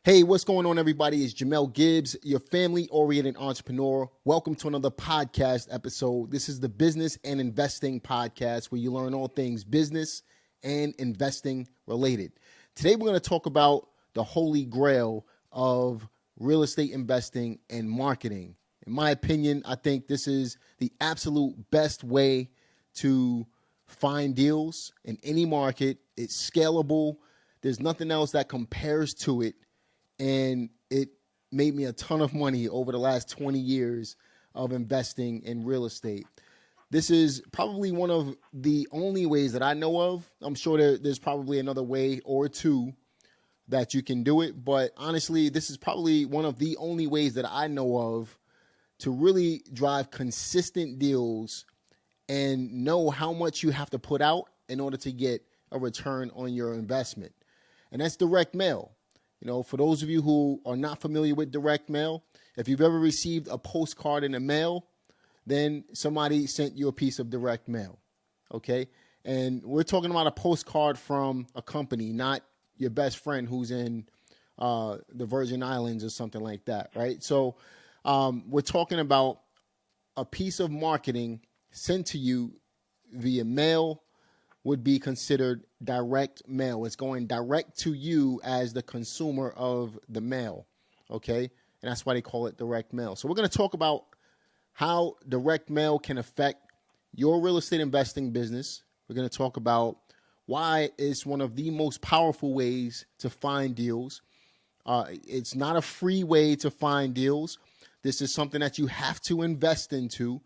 Hey, what's going on, everybody? It's Jamel Gibbs, your family-oriented entrepreneur. Welcome to another podcast episode. This is the Business and Investing Podcast, where you learn all things business and investing related. Today, we're going to talk about the holy grail of real estate investing and marketing. In my opinion, I think this is the absolute best way to find deals in any market. It's scalable. There's nothing else that compares to it. And it made me a ton of money over the last 20 years of investing in real estate. This is probably one of the only ways that I know of. I'm sure there's probably another way or two that you can do it. But honestly, this is probably one of the only ways that I know of to really drive consistent deals and know how much you have to put out in order to get a return on your investment. And that's direct mail. You know, for those of you who are not familiar with direct mail, if you've ever received a postcard in the mail, then somebody sent you a piece of direct mail, okay? And we're talking about a postcard from a company, not your best friend who's in the Virgin Islands or something like that, right? So we're talking about a piece of marketing sent to you via mail would be considered direct mail. It's going direct to you as the consumer of the mail, okay? And that's why they call it direct mail. So we're going to talk about how direct mail can affect your real estate investing business. We're going to talk about why it's one of the most powerful ways to find deals. It's not a free way to find deals. This is something that you have to invest into,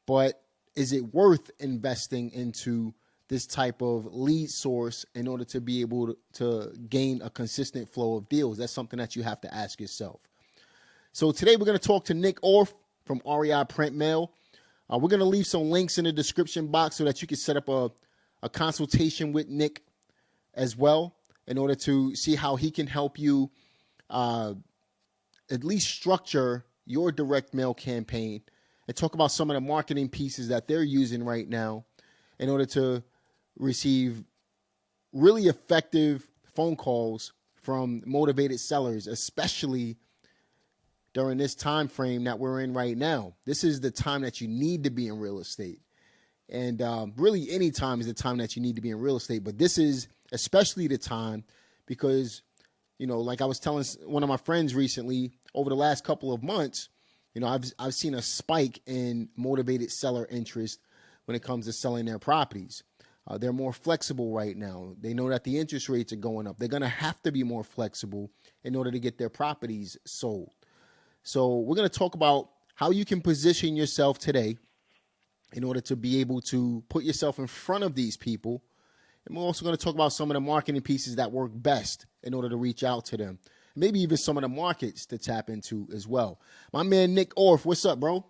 but is it worth investing into this type of lead source in order to be able to gain a consistent flow of deals? That's something that you have to ask yourself. So today we're going to talk to Nick Orff from reiprintmail. We're going to leave some links in the description box so that you can set up a consultation with Nick as well in order to see how he can help you at least structure your direct mail campaign and talk about some of the marketing pieces that they're using right now in order to receive really effective phone calls from motivated sellers, especially during this time frame that we're in right now. This is the time that you need to be in real estate. And really any time is the time that you need to be in real estate. But this is especially the time because, you know, like I was telling one of my friends recently, over the last couple of months, you know, I've seen a spike in motivated seller interest when it comes to selling their properties. They're more flexible right now. They know that the interest rates are going up. They're going to have to be more flexible in order to get their properties sold. So we're going to talk about how you can position yourself today in order to be able to put yourself in front of these people. And we're also going to talk about some of the marketing pieces that work best in order to reach out to them. Maybe even some of the markets to tap into as well. My man, Nick Orff, what's up, bro?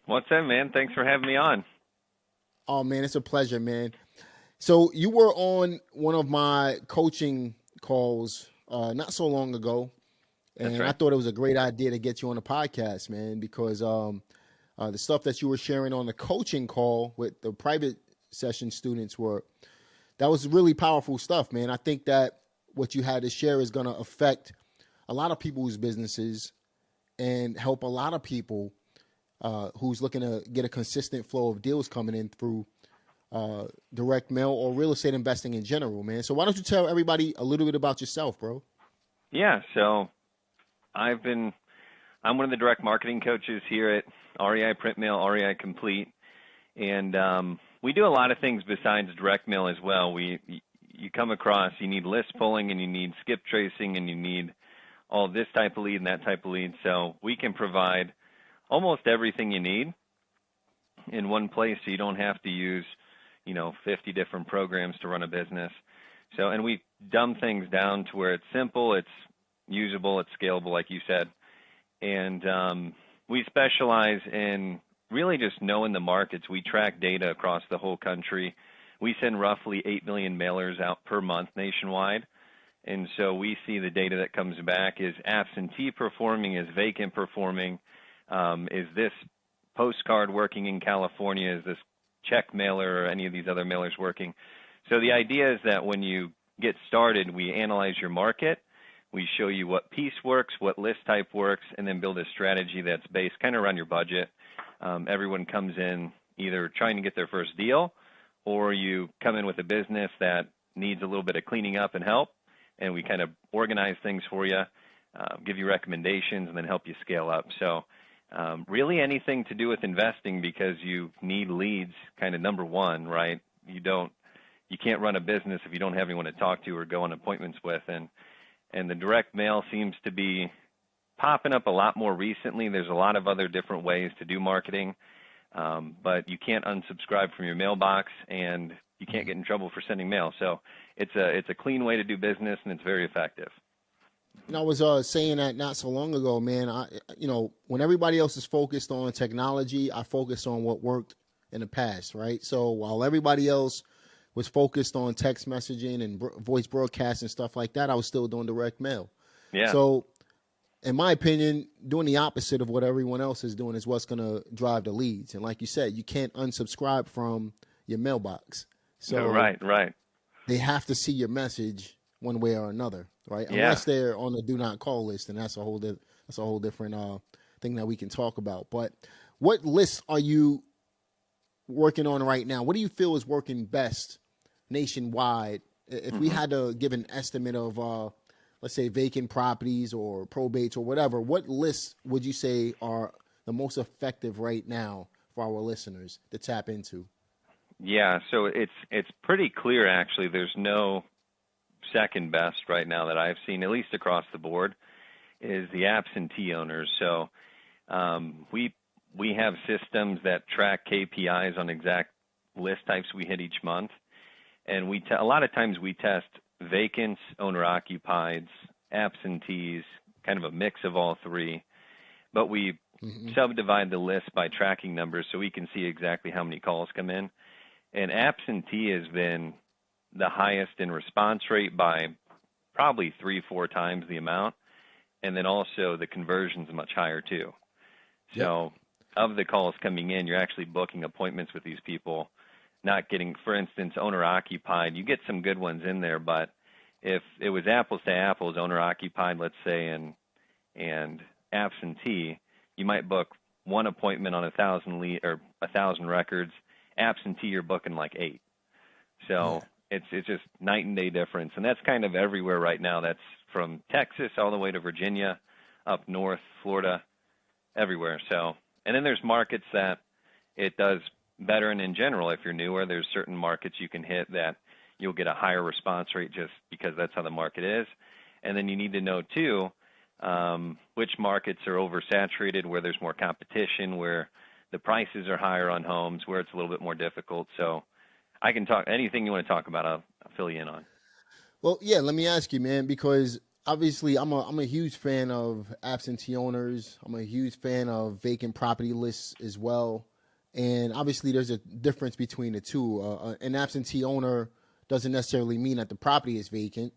What's up, man? Thanks for having me on. Oh, man, it's a pleasure, man. So you were on one of my coaching calls not so long ago, and That's right. I thought it was a great idea to get you on the podcast, man, because the stuff that you were sharing on the coaching call with the private session students that was really powerful stuff, man. I think that what you had to share is going to affect a lot of people's businesses and help a lot of people who's looking to get a consistent flow of deals coming in through direct mail or real estate investing in general, man. So why don't you tell everybody a little bit about yourself, bro? Yeah, so I'm one of the direct marketing coaches here at REI Print Mail, REI Complete, and we do a lot of things besides direct mail as well. You need list pulling and you need skip tracing and you need all this type of lead and that type of lead. So we can provide almost everything you need in one place, so you don't have to use 50 different programs to run a business. So, and we dumb things down to where it's simple, it's usable, it's scalable, like you said. And we specialize in really just knowing the markets. We track data across the whole country. We send roughly 8 million mailers out per month nationwide. And so we see the data that comes back. Is absentee performing? Is vacant performing? Is this postcard working in California? Is this check mailer or any of these other mailers working? So the idea is that when you get started, we analyze your market, We show you what piece works, what list type works, and then build a strategy that's based kind of around your budget. Everyone comes in either trying to get their first deal, or you come in with a business that needs a little bit of cleaning up and help, and we kind of organize things for you, give you recommendations, and then help you scale up. So really anything to do with investing, because you need leads, kind of number one, right? You can't run a business if you don't have anyone to talk to or go on appointments with. And the direct mail seems to be popping up a lot more recently. There's a lot of other different ways to do marketing, but you can't unsubscribe from your mailbox, and you can't get in trouble for sending mail. So it's a clean way to do business, and it's very effective. And I was saying that not so long ago, man. When everybody else is focused on technology, I focus on what worked in the past, right? So while everybody else was focused on text messaging and voice broadcasts and stuff like that, I was still doing direct mail. Yeah. So in my opinion, doing the opposite of what everyone else is doing is what's going to drive the leads. And like you said, you can't unsubscribe from your mailbox. So right. They have to see your message one way or another, right? Yeah. Unless they're on the do not call list, and that's a whole different thing that we can talk about. But what lists are you working on right now? What do you feel is working best nationwide? If we had to give an estimate of, let's say, vacant properties or probates or whatever, what lists would you say are the most effective right now for our listeners to tap into? Yeah, so it's pretty clear, actually. There's no second best right now that I've seen, at least across the board, is the absentee owners. So we have systems that track KPIs on exact list types we hit each month. And a lot of times we test vacants, owner-occupieds, absentees, kind of a mix of all three. But we subdivide the list by tracking numbers so we can see exactly how many calls come in. And absentee has been the highest in response rate by probably 3-4 times the amount. And then also the conversion's much higher too. So of the calls coming in, you're actually booking appointments with these people, not getting, for instance, owner-occupied. You get some good ones in there, but if it was apples to apples, owner-occupied, let's say, and absentee, you might book one appointment on 1,000 records. Absentee, you're booking like 8. So it's just night and day difference, and that's kind of everywhere right now. That's from Texas all the way to Virginia, up north, Florida, everywhere. So, and then there's markets that it does better, and in general, if you're newer, there's certain markets you can hit that you'll get a higher response rate just because that's how the market is. And then you need to know too which markets are oversaturated, where there's more competition, where the prices are higher on homes, where it's a little bit more difficult. So I can talk anything you want to talk about, I'll fill you in on. Well, yeah, let me ask you, man, because obviously I'm a huge fan of absentee owners. I'm a huge fan of vacant property lists as well. And obviously there's a difference between the two. An absentee owner doesn't necessarily mean that the property is vacant.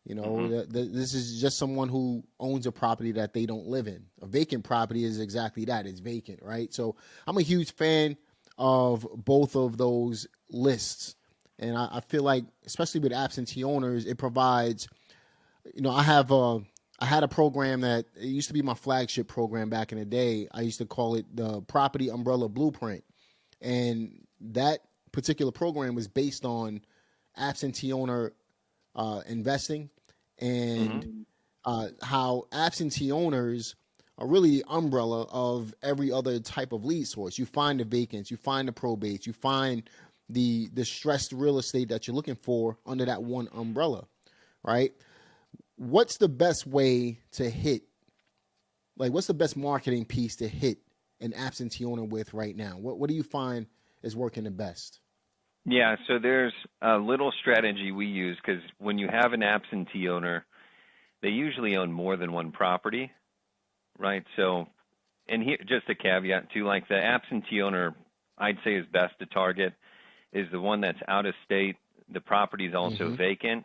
This is just someone who owns a property that they don't live in. A vacant property is exactly that. It's vacant, right? So I'm a huge fan of both of those lists. And I feel like, especially with absentee owners, it provides, I had a program that it used to be my flagship program back in the day. I used to call it the Property Umbrella Blueprint. And that particular program was based on absentee owner investing and how absentee owners are really the umbrella of every other type of lead source. You find the vacants, you find the probates, you find the distressed real estate that you're looking for under that one umbrella, right? What's the best way to hit, what's the best marketing piece to hit an absentee owner with right now? What do you find is working the best? Yeah, so there's a little strategy we use, because when you have an absentee owner, they usually own more than one property, right? So, and here, just a caveat too, like the absentee owner, I'd say is best to target is the one that's out of state, the property is also vacant,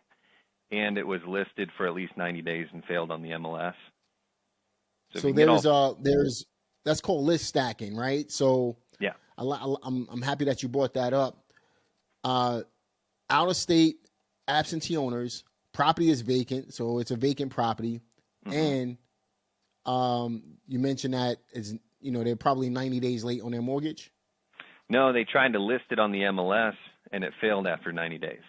and it was listed for at least 90 days and failed on the MLS. So there's that's called list stacking, right? So yeah, I'm happy that you brought that up. Out of state absentee owners, property is vacant, so it's a vacant property, and you mentioned that is they're probably 90 days late on their mortgage. No, they tried to list it on the MLS, and it failed after 90 days.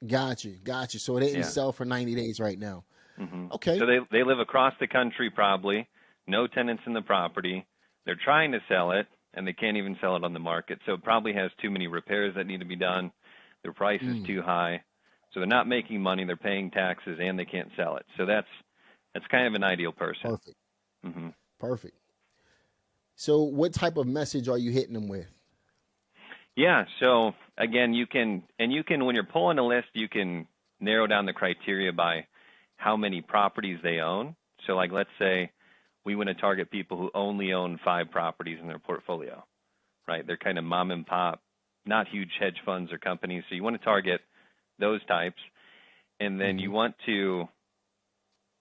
Got you. So it didn't sell for 90 days right now. Okay. So they live across the country probably, no tenants in the property. They're trying to sell it, and they can't even sell it on the market. So it probably has too many repairs that need to be done. Their price is too high. So they're not making money, they're paying taxes, and they can't sell it. So that's kind of an ideal person. Perfect. Perfect. So what type of message are you hitting them with? Yeah, so again, you can, when you're pulling a list, you can narrow down the criteria by how many properties they own. So like, let's say we want to target people who only own 5 properties in their portfolio, right? They're kind of mom and pop, not huge hedge funds or companies. So you want to target those types. And then you want to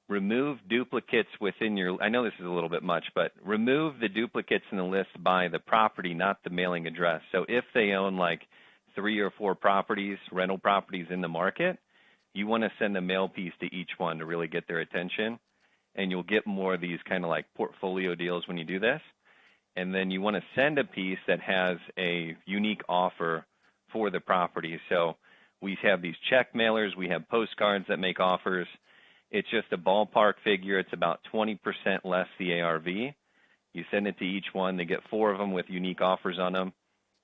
remove duplicates within your, I know this is a little bit much, but remove the duplicates in the list by the property, not the mailing address. So if they own like 3 or 4 properties, rental properties in the market, you want to send a mail piece to each one to really get their attention. And you'll get more of these kind of like portfolio deals when you do this. And then you want to send a piece that has a unique offer for the property. So we have these check mailers, we have postcards that make offers. It's just a ballpark figure. It's about 20% less the ARV. You send it to each one. They get 4 of them with unique offers on them.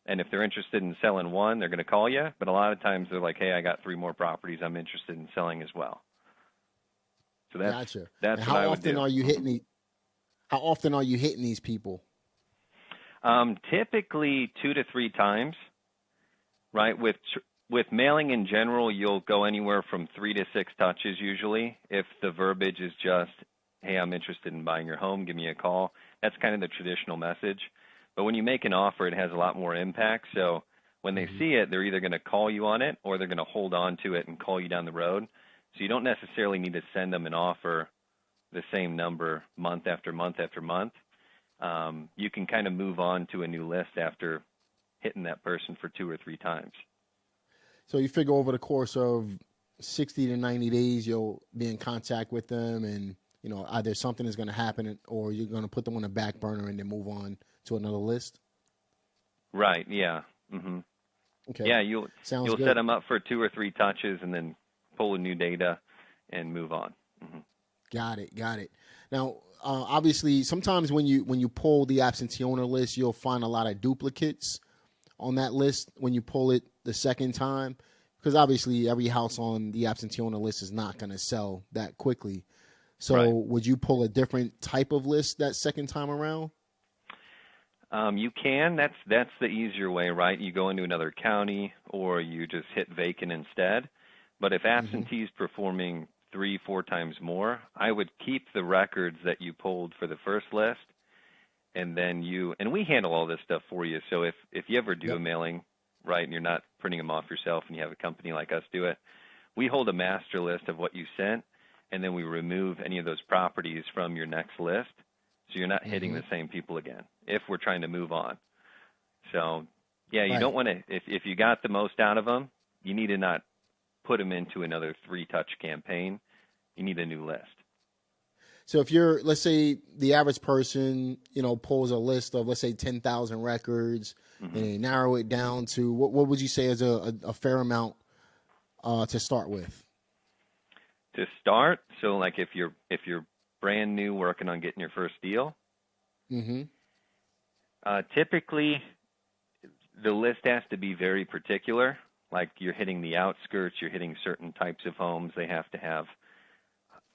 And if they're interested in selling one, they're going to call you. But a lot of times they're like, hey, I got 3 more properties I'm interested in selling as well. So that's what I would do. How often are you hitting these people? Typically 2 to 3 times, right? With mailing in general, you'll go anywhere from 3 to 6 touches usually. If the verbiage is just, hey, I'm interested in buying your home, give me a call. That's kind of the traditional message. But when you make an offer, it has a lot more impact. So when they see it, they're either going to call you on it or they're going to hold on to it and call you down the road. So you don't necessarily need to send them an offer the same number month after month after month. You can kind of move on to a new list after hitting that person for 2 or 3 times. So you figure over the course of 60 to 90 days, you'll be in contact with them and, either something is going to happen or you're going to put them on the back burner and then move on to another list? Right, yeah. Okay. Yeah, you'll set them up for 2 or 3 touches and then pull a new data and move on. Got it. Now, obviously, sometimes when you pull the absentee owner list, you'll find a lot of duplicates on that list when you pull it the second time, because obviously every house on the absentee owner list is not going to sell that quickly. So would you pull a different type of list that second time around? You can. That's the easier way, right? You go into another county or you just hit vacant instead. But if absentee is performing 3-4 times more, I would keep the records that you pulled for the first list. And then we handle all this stuff for you. So if you ever do a mailing, right, and you're not printing them off yourself and you have a company like us do it, we hold a master list of what you sent, and then we remove any of those properties from your next list. So you're not hitting the same people again if we're trying to move on. So, yeah, you don't want to, if you got the most out of them, you need to not put them into another 3-touch campaign. You need a new list. So if let's say the average person, pulls a list of, let's say 10,000 records and they narrow it down to what would you say is a fair amount to start with? To start, so like if you're brand new working on getting your first deal, typically the list has to be very particular. Like you're hitting the outskirts, you're hitting certain types of homes. They have to have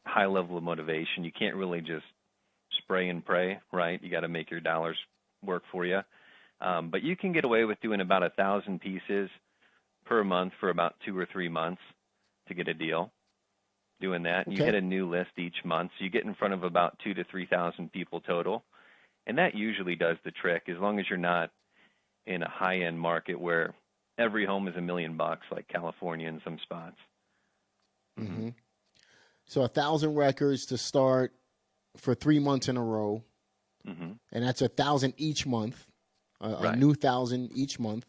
high level of motivation. You can't really just spray and pray, right? You got to make your dollars work for you. But you can get away with doing about 1,000 pieces per month for about 2 or 3 months to get a deal. Doing that, you hit a new list each month, so you get in front of about 2,000 to 3,000 people total, and that usually does the trick. As long as you're not in a high-end market where every home is $1 million, like California in some spots. So 1,000 records to start for 3 months in a row, and that's 1,000 each month, a new 1,000 each month.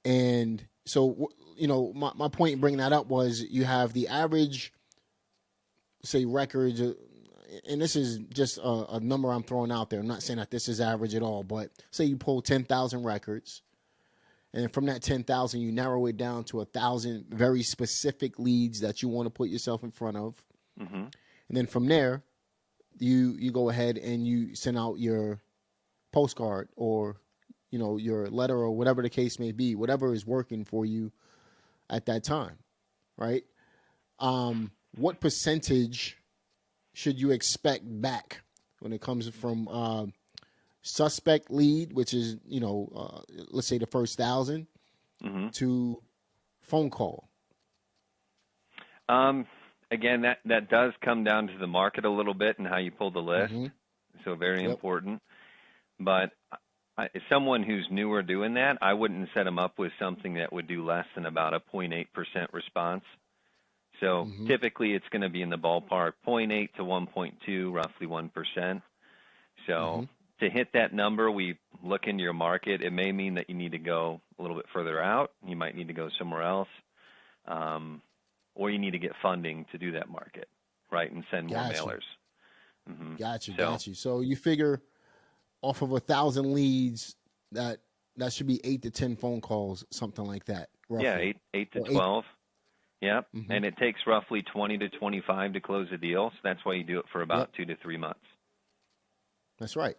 And so, my point in bringing that up was you have the average, say, records, and this is just a number I'm throwing out there. I'm not saying that this is average at all, but say you pull 10,000 records, and from that 10,000, you narrow it down to 1,000 very specific leads that you want to put yourself in front of. Mm-hmm. And then from there, you go ahead and you send out your postcard or, your letter or whatever the case may be, whatever is working for you at that time, right? What percentage should you expect back when it comes from suspect lead, which is, let's say the first 1,000, Mm-hmm. to phone call? Again, that does come down to the market a little bit and how you pull the list. Mm-hmm. So very Yep. important. But as someone who's newer doing that, I wouldn't set them up with something that would do less than about a 0.8% response. So Mm-hmm. typically it's going to be in the ballpark 0.8 to 1.2, roughly 1%. So Mm-hmm. to hit that number, we look into your market. It may mean that you need to go a little bit further out. You might need to go somewhere else. Or you need to get funding to do that market, right, and send more Gotcha. mailers. Mm-hmm. Got you. So you figure off of 1,000 leads that should be 8 to 10 phone calls, something like that. Roughly. Yeah, 8 to Or 12. Yep. Mm-hmm. And it takes roughly 20 to 25 to close a deal. So that's why you do it for about 2 to 3 months. That's right.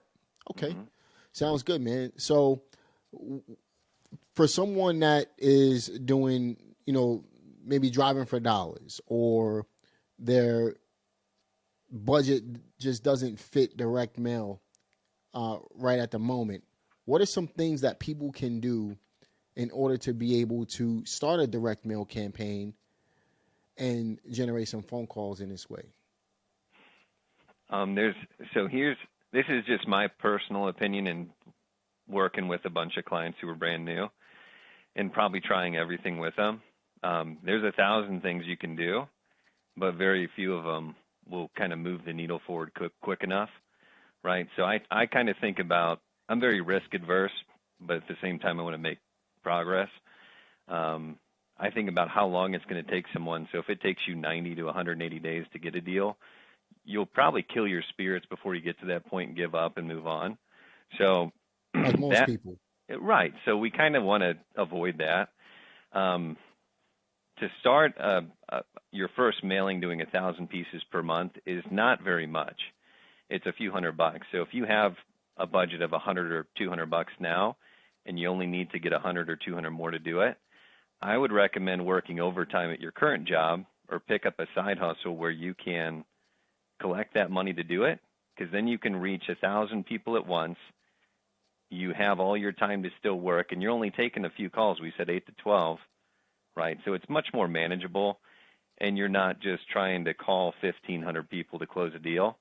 Okay. Mm-hmm. Sounds good, man. So for someone that is doing, maybe driving for dollars, or their budget just doesn't fit direct mail right at the moment, what are some things that people can do in order to be able to start a direct mail campaign and generate some phone calls in this way? This is just my personal opinion and working with a bunch of clients who are brand new and probably trying everything with them. There's 1,000 things you can do, but very few of them will kind of move the needle forward quick enough, right? So I kind of think about, I'm very risk adverse, but at the same time I want to make progress. I think about how long it's going to take someone. So if it takes you 90 to 180 days to get a deal, you'll probably kill your spirits before you get to that point and give up and move on. So Like most people. Right. So we kind of want to avoid that. To start your first mailing doing 1,000 pieces per month is not very much. It's a few $100. So if you have a budget of $100 or $200 now, and you only need to get 100 or 200 more to do it, I would recommend working overtime at your current job or pick up a side hustle where you can collect that money to do it, because then you can reach 1,000 people at once. You have all your time to still work, and you're only taking a few calls. We said 8 to 12, right? So it's much more manageable, and you're not just trying to call 1,500 people to close a deal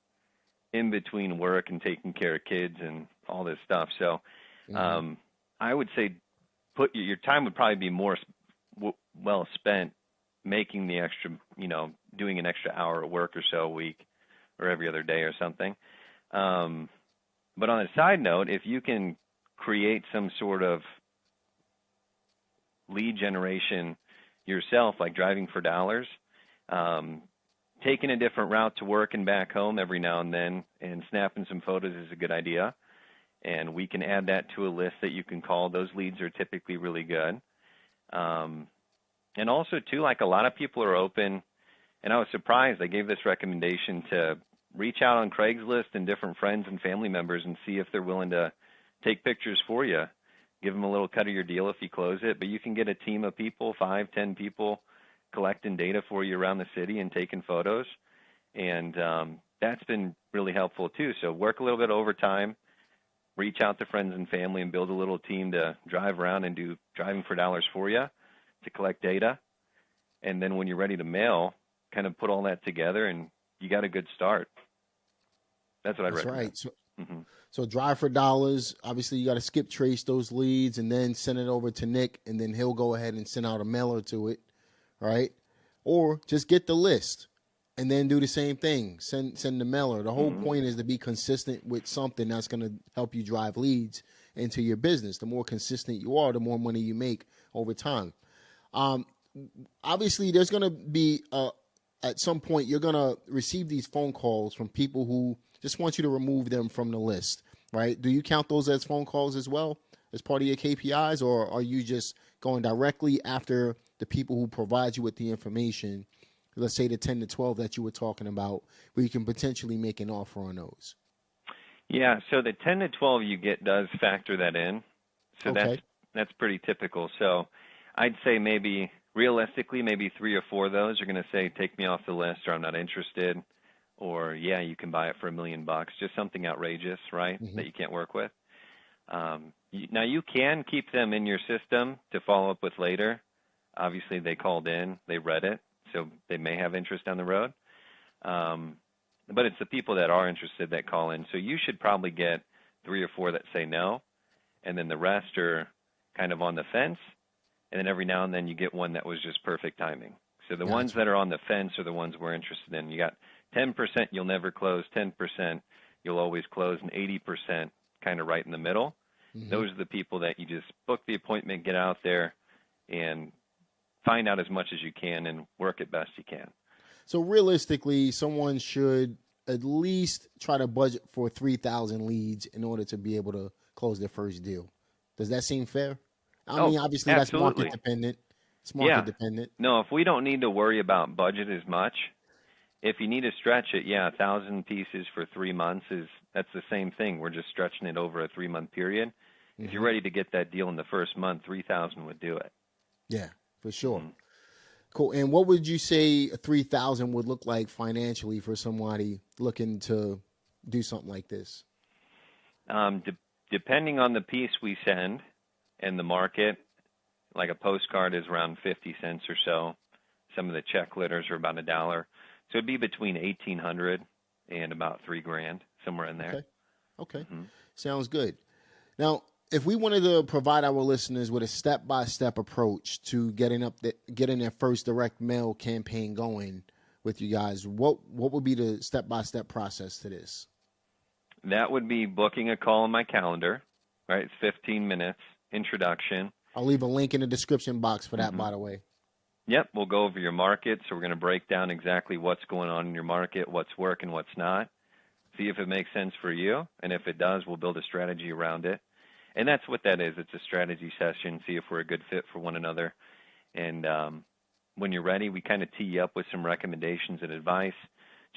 in between work and taking care of kids and all this stuff. So I would say put your time would probably be more well spent making the extra, doing an extra hour of work or so a week or every other day or something. But on a side note, if you can create some sort of lead generation yourself, like driving for dollars, taking a different route to work and back home every now and then and snapping some photos is a good idea. And we can add that to a list that you can call. Those leads are typically really good. And also, too, like a lot of people are open, and I was surprised. I gave this recommendation to reach out on Craigslist and different friends and family members and see if they're willing to take pictures for you. Give them a little cut of your deal if you close it. But you can get a team of people, 5, 10 people, collecting data for you around the city and taking photos. And that's been really helpful, too. So work a little bit overtime, reach out to friends and family, and build a little team to drive around and do driving for dollars for you to collect data. And then when you're ready to mail, kind of put all that together, and you got a good start. That's what I'd recommend. That's right. So drive for dollars. Obviously, you got to skip trace those leads and then send it over to Nick, and then he'll go ahead and send out a mailer to it, right? Or just get the list and then do the same thing. Send the mailer. The whole point is to be consistent with something that's going to help you drive leads into your business. The more consistent you are, the more money you make over time. Um, Obviously, there's going to be at some point you're going to receive these phone calls from people who just want you to remove them from the list, right? Do you count those as phone calls as well as part of your KPIs, or are you just going directly after the people who provide you with the information? Let's say the 10 to 12 that you were talking about, where you can potentially make an offer on those. Yeah, so the 10 to 12 you get does factor that in. So Okay. that's pretty typical. So I'd say maybe realistically, maybe 3 or 4 of those are going to say, take me off the list, or I'm not interested, or yeah, you can buy it for $1 million, just something outrageous, right, Mm-hmm. that you can't work with. Now you can keep them in your system to follow up with later. Obviously, they called in, they read it, so they may have interest down the road. But it's the people that are interested that call in. So you should probably get 3 or 4 that say no, and then the rest are kind of on the fence. And then every now and then you get one that was just perfect timing. So the ones Gotcha. that are on the fence are the ones we're interested in. You got 10% you'll never close, 10% you'll always close, and 80% kind of right in the middle. Mm-hmm. Those are the people that you just book the appointment, get out there, and find out as much as you can and work it best you can. So realistically, someone should at least try to budget for 3,000 leads in order to be able to close their first deal. Does that seem fair? I mean, obviously that's absolutely. market dependent. It's market dependent. No, if we don't need to worry about budget as much, if you need to stretch it, 1,000 pieces for 3 months that's the same thing. We're just stretching it over a 3-month period. Mm-hmm. If you're ready to get that deal in the first month, 3,000 would do it. Yeah, for sure. Mm-hmm. Cool. And what would you say 3,000 would look like financially for somebody looking to do something like this? Depending on the piece we send and the market, like a postcard is around 50 cents or so. Some of the check letters are about $1. So it'd be between 1,800 and about $3,000, somewhere in there. Okay. Mm-hmm. Sounds good. Now, if we wanted to provide our listeners with a step-by-step approach to getting their first direct mail campaign going with you guys, what would be the step-by-step process to this? That would be booking a call on my calendar, right? It's 15 minutes, introduction. I'll leave a link in the description box for that, by the way. Yep, we'll go over your market. So we're going to break down exactly what's going on in your market, what's working, what's not. See if it makes sense for you. And if it does, we'll build a strategy around it. And that's what that is. It's a strategy session, see if we're a good fit for one another. And when you're ready, we kind of tee you up with some recommendations and advice.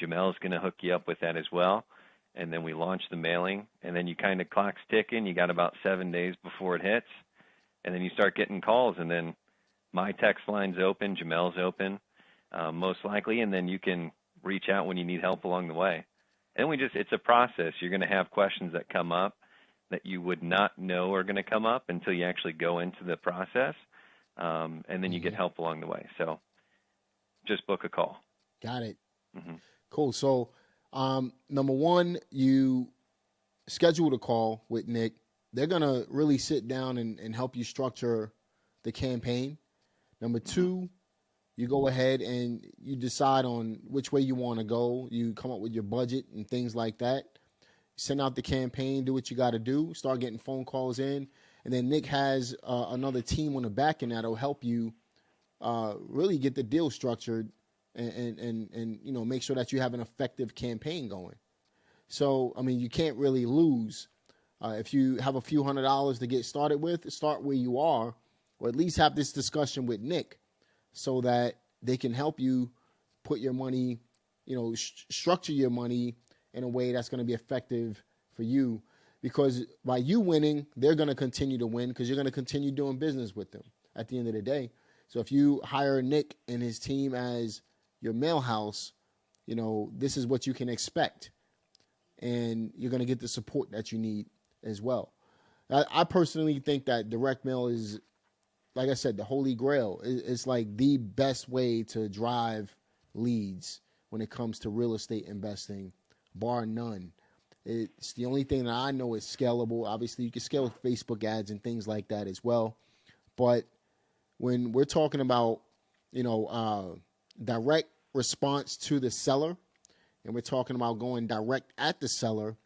Jamel's going to hook you up with that as well. And then we launch the mailing. And then you kind of clock's ticking. You got about 7 days before it hits. And then you start getting calls. And then my text line's open, Jamel's open, most likely. And then you can reach out when you need help along the way. And it's a process. You're going to have questions that come up that you would not know are going to come up until you actually go into the process, and then you get help along the way. So just book a call. Got it. Mm-hmm. Cool. So number one, you schedule a call with Nick. They're going to really sit down and help you structure the campaign. Number two, you go ahead and you decide on which way you want to go. You come up with your budget and things like that. Send out the campaign, do what you got to do, start getting phone calls in. And then Nick has another team on the back end that'll help you really get the deal structured and make sure that you have an effective campaign going. So, I mean, you can't really lose. If you have a few $100s to get started with, start where you are, or at least have this discussion with Nick so that they can help you put your money, structure your money in a way that's going to be effective for you, because by you winning, they're going to continue to win because you're going to continue doing business with them at the end of the day. So if you hire Nick and his team as your mail house, this is what you can expect, and you're going to get the support that you need as well. I personally think that direct mail is, like I said, the holy grail. It's like the best way to drive leads when it comes to real estate investing, bar none. It's the only thing that I know is scalable. Obviously, you can scale with Facebook ads and things like that as well. But when we're talking about, direct response to the seller, and we're talking about going direct at the seller,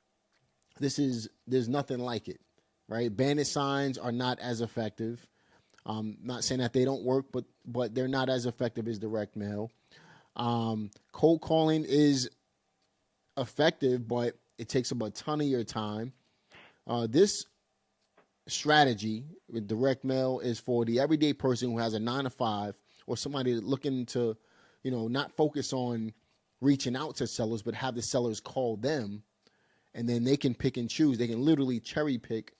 there's nothing like it, right? Bandit signs are not as effective. Not saying that they don't work, but they're not as effective as direct mail. Cold calling is effective, but it takes up a ton of your time. This strategy with direct mail is for the everyday person who has a 9 to 5 or somebody looking to, not focus on reaching out to sellers, but have the sellers call them, and then they can pick and choose. They can literally cherry pick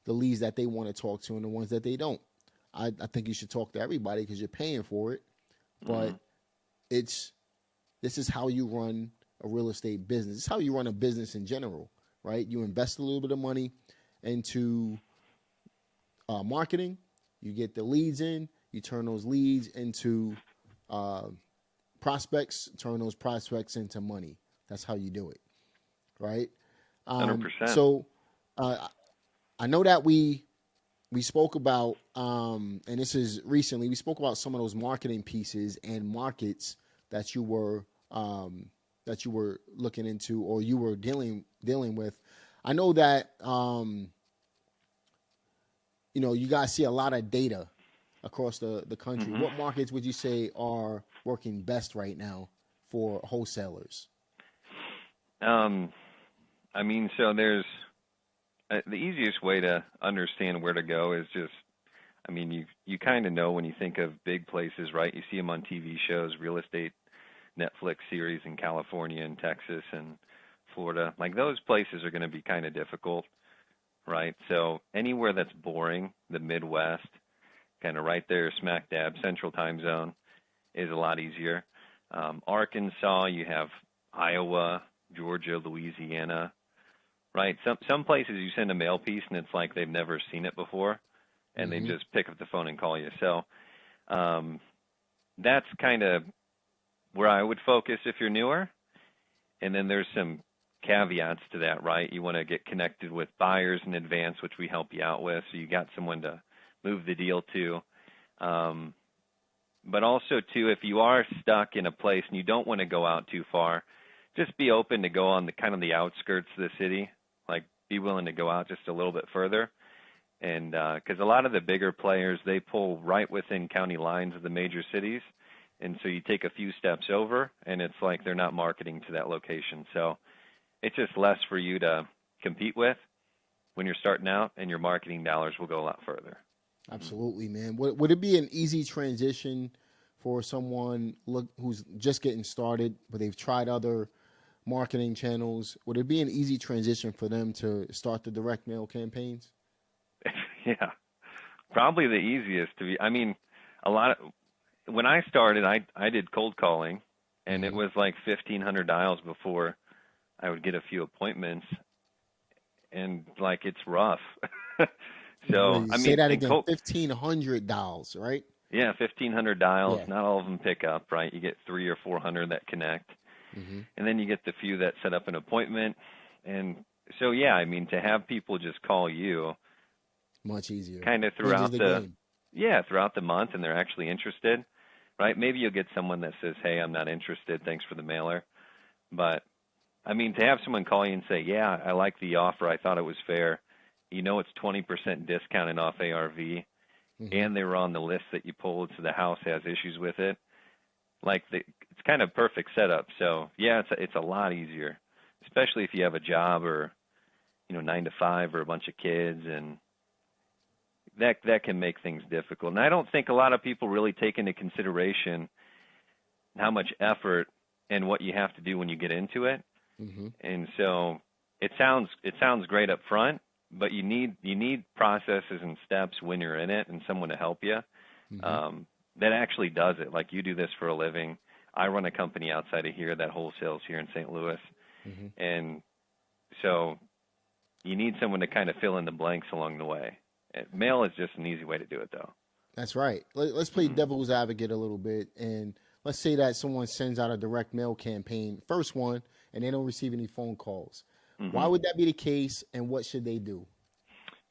the leads that they want to talk to and the ones that they don't. I think you should talk to everybody because you're paying for it, but this is how you run a real estate business. It's how you run a business in general, right? You invest a little bit of money into marketing, you get the leads in, you turn those leads into prospects, turn those prospects into money. That's how you do it, right? 100%. So I know that we spoke about, and this is recently, we spoke about some of those marketing pieces and markets that you were looking into or you were dealing with. I know that you guys see a lot of data across the country. What markets would you say are working best right now for wholesalers? So there's the easiest way to understand where to go is just, you kind of know when you think of big places, right? You see them on TV shows, real estate, Netflix series in California and Texas and Florida. Like those places are going to be kind of difficult, right? So anywhere that's boring, the Midwest, kind of right there, smack dab, central time zone, is a lot easier. Arkansas, you have Iowa, Georgia, Louisiana, right? Some places you send a mail piece and it's like they've never seen it before, and they just pick up the phone and call you. So that's kind of where I would focus if you're newer. And then there's some caveats to that, right? You want to get connected with buyers in advance, which we help you out with, so you got someone to move the deal to. But also, too, if you are stuck in a place and you don't want to go out too far, just be open to go on the kind of the outskirts of the city. Like, be willing to go out just a little bit further. And because a lot of the bigger players, they pull right within county lines of the major cities. And so you take a few steps over, and it's like they're not marketing to that location. So it's just less for you to compete with when you're starting out, and your marketing dollars will go a lot further. Absolutely, man. Would it be an easy transition for someone who's just getting started, but they've tried other marketing channels? Would it be an easy transition for them to start the direct mail campaigns? Yeah, probably the easiest to be. When I started, I did cold calling, and it was like 1,500 dials before I would get a few appointments, and like it's rough. So say that again. 1,500 dials, right? Yeah, 1,500 dials. Yeah. Not all of them pick up, right? You get 300 or 400 that connect, and then you get the few that set up an appointment. And so, yeah, to have people just call you, much easier, kind of throughout throughout the month, and they're actually interested, right? Maybe you'll get someone that says, "Hey, I'm not interested. Thanks for the mailer." But to have someone call you and say, "Yeah, I like the offer. I thought it was fair." It's 20% discounted off ARV, and they were on the list that you pulled, so the house has issues with it. It's kind of perfect setup. So yeah, it's a lot easier, especially if you have a job or 9 to 5 or a bunch of kids, and that can make things difficult. And I don't think a lot of people really take into consideration how much effort and what you have to do when you get into it. And so it sounds great up front, but you need processes and steps when you're in it and someone to help you that actually does it. Like, you do this for a living. I run a company outside of here that wholesales here in St. Louis. And so you need someone to kind of fill in the blanks along the way. Mail is just an easy way to do it, though. That's right. Let's play devil's advocate a little bit. And let's say that someone sends out a direct mail campaign, first one, and they don't receive any phone calls. Why would that be the case, and what should they do?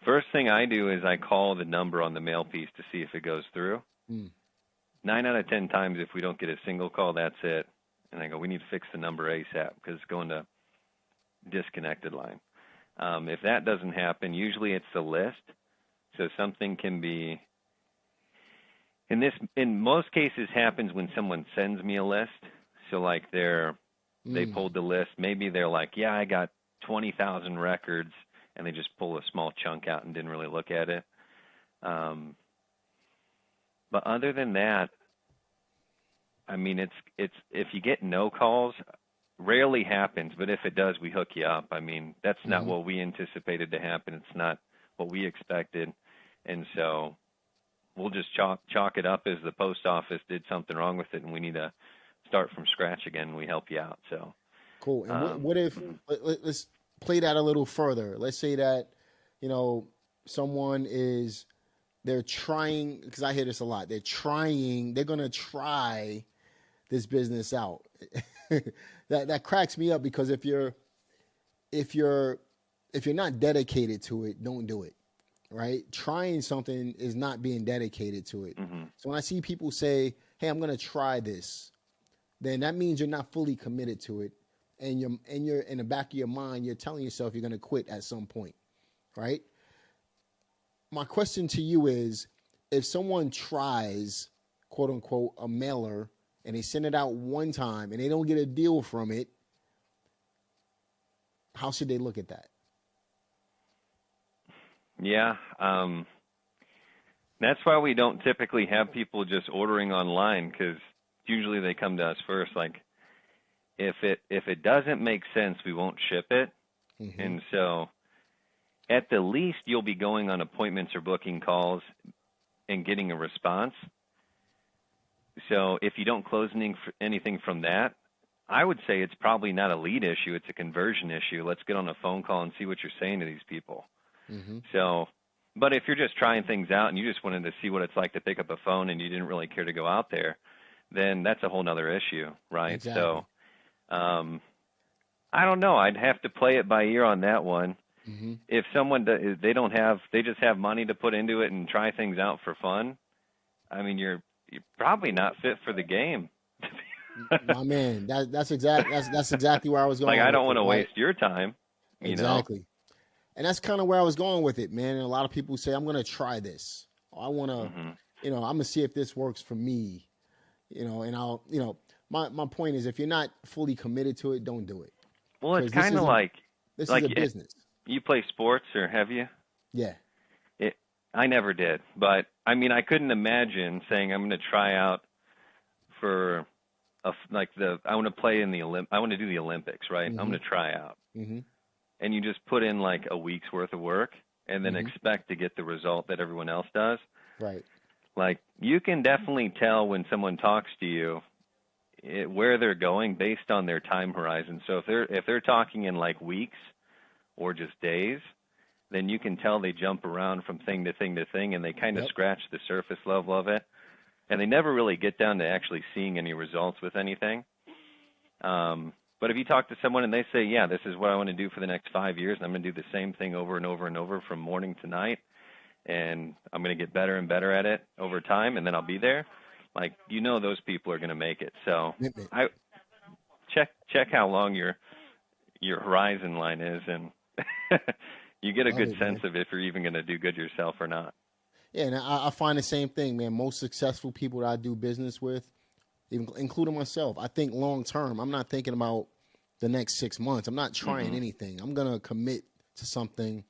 First thing I do is I call the number on the mail piece to see if it goes through. 9 out of 10 times, if we don't get a single call, that's it. And I go, we need to fix the number ASAP because it's going to disconnected line. If that doesn't happen, usually it's the list. So something can be in most cases happens when someone sends me a list. So like they pulled the list. Maybe they're like, yeah, I got 20,000 records, and they just pull a small chunk out and didn't really look at it. But other than that, I mean, it's if you get no calls, rarely happens. But if it does, we hook you up. I mean, that's not what we anticipated to happen. It's not what we expected, and so we'll just chalk it up as the post office did something wrong with it, and we need to start from scratch again. We help you out. So cool. And what if let's play that a little further? Let's say that someone they're trying, because I hear this a lot. They're going to try this business out. that cracks me up, because if you're not dedicated to it, don't do it. Right? Trying something is not being dedicated to it. So when I see people say, "Hey, I'm going to try this," then that means you're not fully committed to it, and you're in the back of your mind, you're telling yourself you're going to quit at some point, right? My question to you is, if someone tries, quote unquote, a mailer, and they send it out one time and they don't get a deal from it, how should they look at that? Yeah, that's why we don't typically have people just ordering online, because usually they come to us first. Like, if it doesn't make sense, we won't ship it, and so at the least you'll be going on appointments or booking calls and getting a response. So if you don't close anything from that, I would say it's probably not a lead issue; it's a conversion issue. Let's get on a phone call and see what you're saying to these people. So, but if you're just trying things out and you just wanted to see what it's like to pick up a phone and you didn't really care to go out there, then that's a whole nother issue, right? Exactly. So, I don't know. I'd have to play it by ear on that one. If someone they just have money to put into it and try things out for fun, I mean, you're probably not fit for the game. My man, that's exactly where I was going. Like, I don't want to waste your time. Exactly. And that's kind of where I was going with it, man. And a lot of people say, I'm going to try this. I want to, I'm going to see if this works for me, and I'll, my point is, if you're not fully committed to it, don't do it. Well, it's kind of like, this is a business. You play sports, or have you? Yeah. I never did, but I mean, I couldn't imagine saying I'm going to try out for I want to play in I want to do the Olympics, right? I'm going to try out. And you just put in like a week's worth of work and then expect to get the result that everyone else does. Right. Like, you can definitely tell when someone talks to you where they're going based on their time horizon. So if they're talking in like weeks or just days, then you can tell they jump around from thing to thing to thing, and they kind of scratch the surface level of it. And they never really get down to actually seeing any results with anything. But if you talk to someone and they say, yeah, this is what I want to do for the next 5 years, and I'm going to do the same thing over and over and over from morning to night, and I'm going to get better and better at it over time, and then I'll be there, like, those people are going to make it. So I check how long your horizon line is, and you get a good sense of if you're even going to do good yourself or not. Yeah, and I find the same thing, man. Most successful people that I do business with, including myself, I think long term. I'm not thinking about the next 6 months. I'm not trying anything. I'm going to commit to something.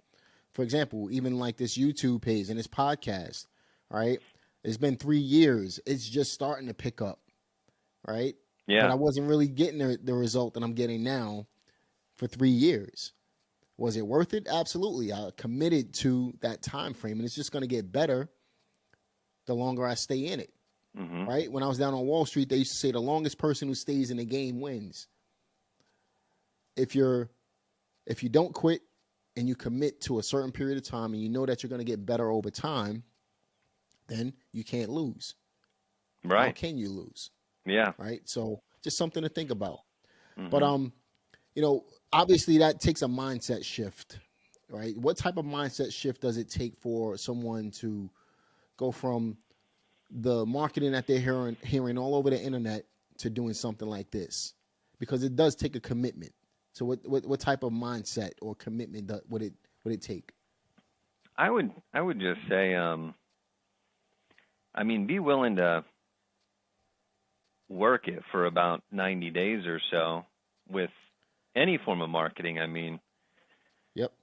For example, even like this YouTube page and this podcast, right? It's been 3 years. It's just starting to pick up, right? Yeah. But I wasn't really getting the result that I'm getting now for 3 years. Was it worth it? Absolutely. I committed to that time frame, and it's just going to get better the longer I stay in it. Right? When I was down on Wall Street, they used to say the longest person who stays in the game wins. If you don't quit and you commit to a certain period of time and you know that you're going to get better over time, then you can't lose. Right. How can you lose? Yeah. Right? So just something to think about. But obviously that takes a mindset shift, right? What type of mindset shift does it take for someone to go from the marketing that they're hearing all over the internet to doing something like this? Because it does take a commitment. So what type of mindset or commitment would it take? I would just say, I mean, be willing to work it for about 90 days or so with any form of marketing. I mean, Yep.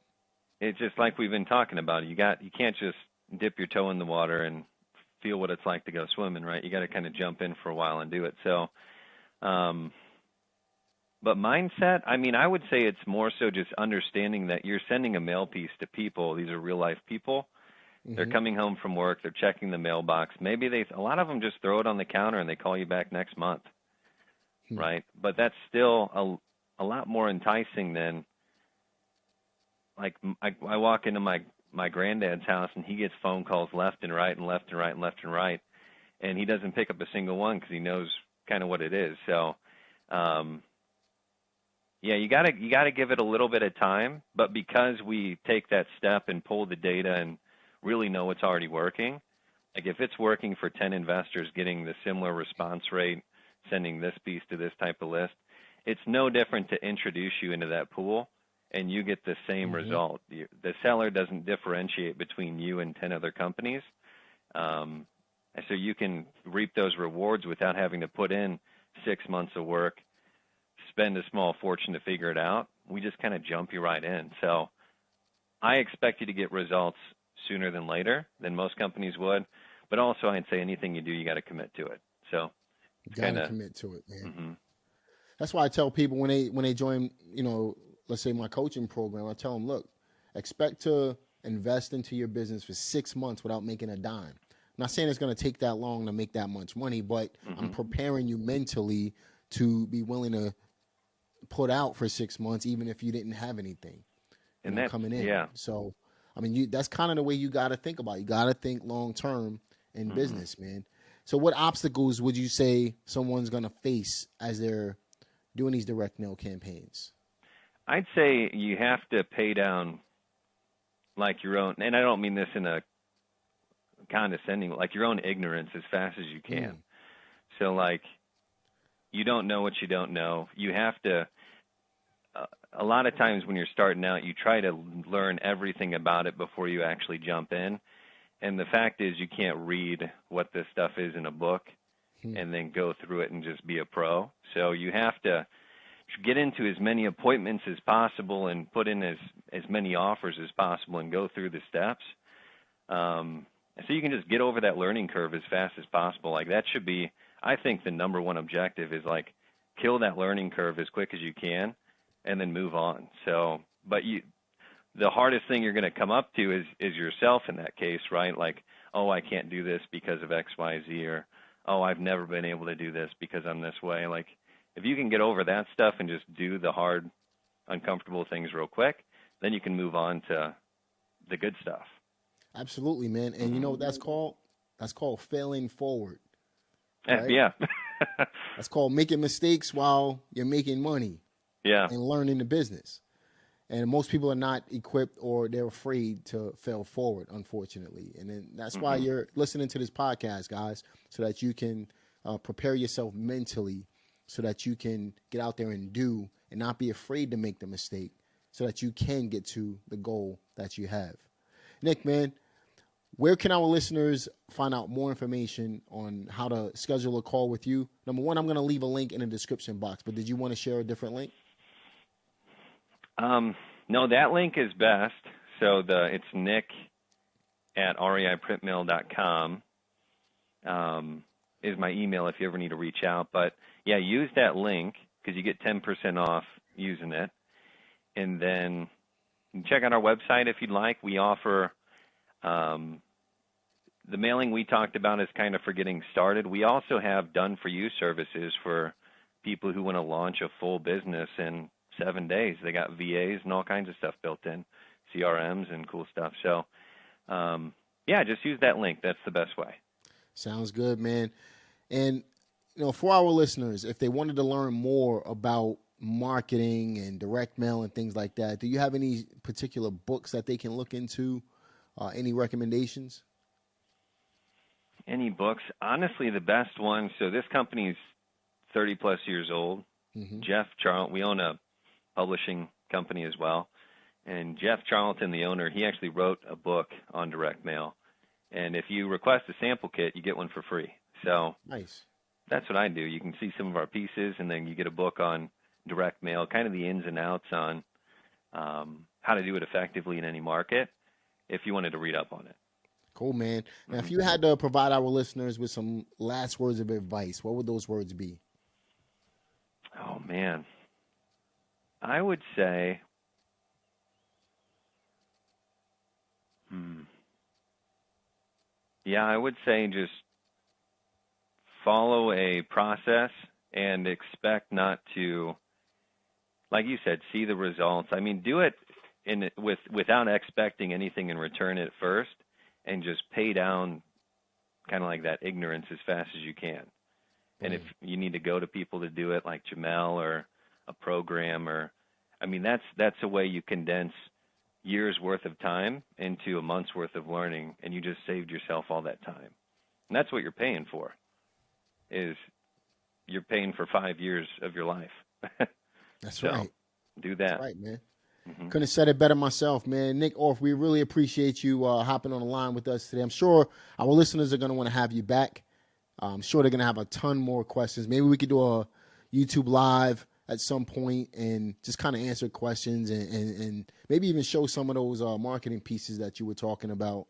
it's just like we've been talking about. You can't just dip your toe in the water and feel what it's like to go swimming, right? You got to kind of jump in for a while and do it. So, but mindset, I mean, I would say it's more so just understanding that you're sending a mail piece to people. These are real life people. They're coming home from work. They're checking the mailbox. Maybe a lot of them just throw it on the counter and they call you back next month, right? But that's still a lot more enticing than, like, I walk into my granddad's house and he gets phone calls left and right and left and right and left and right, and he doesn't pick up a single one because he knows kind of what it is. So, yeah, you gotta give it a little bit of time. But because we take that step and pull the data and really know it's already working, like if it's working for 10 investors, getting the similar response rate, sending this piece to this type of list, it's no different to introduce you into that pool and you get the same result. The seller doesn't differentiate between you and 10 other companies. And so you can reap those rewards without having to put in 6 months of work, spend a small fortune to figure it out. We just kind of jump you right in. So I expect you to get results sooner than later than most companies would. But also I'd say anything you do, you got to commit to it. So you got to commit to it, man. That's why I tell people when they join, let's say my coaching program, I tell them, look, expect to invest into your business for 6 months without making a dime. I'm not saying it's going to take that long to make that much money, but I'm preparing you mentally to be willing to put out for 6 months, even if you didn't have anything coming in. Yeah. So, I mean, that's kind of the way you got to think about it. You got to think long term in business, man. So what obstacles would you say someone's going to face as they're doing these direct mail campaigns? I'd say you have to pay down like your own, and I don't mean this in a condescending, like your own ignorance as fast as you can. So like, you don't know what you don't know. You have to, a lot of times when you're starting out, you try to learn everything about it before you actually jump in. And the fact is you can't read what this stuff is in a book and then go through it and just be a pro. So you have to get into as many appointments as possible and put in as many offers as possible and go through the steps. So you can just get over that learning curve as fast as possible. Like that should be, I think the number one objective is like kill that learning curve as quick as you can and then move on. So, but the hardest thing you're going to come up to is yourself in that case, right? Like, oh, I can't do this because of X, Y, Z, or, oh, I've never been able to do this because I'm this way. Like, if you can get over that stuff and just do the hard, uncomfortable things real quick, then you can move on to the good stuff. Absolutely, man. And you know what that's called? That's called failing forward. Right? Yeah. That's called making mistakes while you're making money. Yeah. And learning the business. And most people are not equipped or they're afraid to fail forward, unfortunately. And then that's why you're listening to this podcast, guys, so that you can prepare yourself mentally so that you can get out there and do and not be afraid to make the mistake so that you can get to the goal that you have. Nick, man, where can our listeners find out more information on how to schedule a call with you? Number one, I'm going to leave a link in the description box, but did you want to share a different link? No, that link is best. So it's Nick at reiprintmail.com is my email if you ever need to reach out. But yeah, use that link because you get 10% off using it. And then check out our website if you'd like. We offer the mailing we talked about is kind of for getting started. We also have done-for-you services for people who want to launch a full business in 7 days. They got VAs and all kinds of stuff built in, CRMs and cool stuff. So, yeah, just use that link. That's the best way. Sounds good, man. And, for our listeners, if they wanted to learn more about marketing and direct mail and things like that, do you have any particular books that they can look into? Any recommendations? Any books? Honestly, the best one, so this company's 30-plus years old. Jeff Charlton, we own a publishing company as well. And Jeff Charlton, the owner, he actually wrote a book on direct mail. And if you request a sample kit, you get one for free. So Nice. that's what I do. You can see some of our pieces, and then you get a book on direct mail, kind of the ins and outs on how to do it effectively in any market if you wanted to read up on it. Cool, man. Now, if you had to provide our listeners with some last words of advice, what would those words be? Oh, man. I would say, I would say just follow a process and expect not to, like you said, see the results. I mean, do it without expecting anything in return at first, and just pay down kind of like that ignorance as fast as you can. And if you need to go to people to do it, like Jamel or a program, that's a way you condense years worth of time into a month's worth of learning, and you just saved yourself all that time. And that's what you're paying for, is you're paying for 5 years of your life. That's so, right. Do that. That's right, man. Couldn't have said it better myself, man. Nick Orff, we really appreciate you hopping on the line with us today. I'm sure our listeners are going to want to have you back. I'm sure they're going to have a ton more questions. Maybe we could do a YouTube live at some point and just kind of answer questions and maybe even show some of those marketing pieces that you were talking about.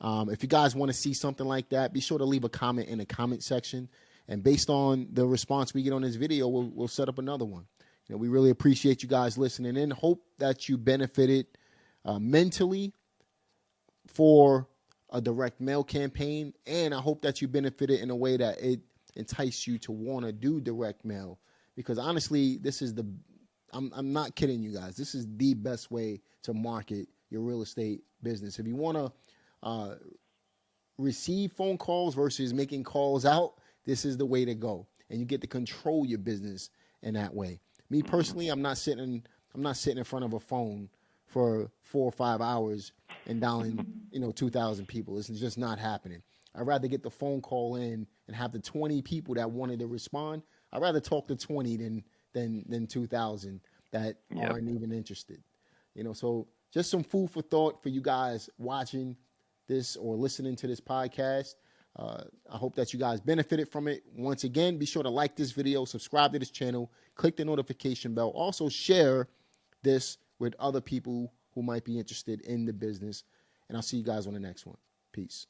If you guys want to see something like that, be sure to leave a comment in the comment section. And based on the response we get on this video, we'll set up another one. We really appreciate you guys listening in. Hope that you benefited mentally for a direct mail campaign. And I hope that you benefited in a way that it enticed you to want to do direct mail. Because honestly, this is I'm not kidding you guys. This is the best way to market your real estate business. If you want to receive phone calls versus making calls out, this is the way to go. And you get to control your business in that way. Me personally, I'm not sitting in front of a phone for 4 or 5 hours and dialing, 2,000 people. It's just not happening. I'd rather get the phone call in and have the 20 people that wanted to respond. I'd rather talk to 20 than 2,000 that aren't even interested. So just some food for thought for you guys watching this or listening to this podcast. I hope that you guys benefited from it. Once again, be sure to like this video, subscribe to this channel, click the notification bell. Also share this with other people who might be interested in the business. And I'll see you guys on the next one. Peace.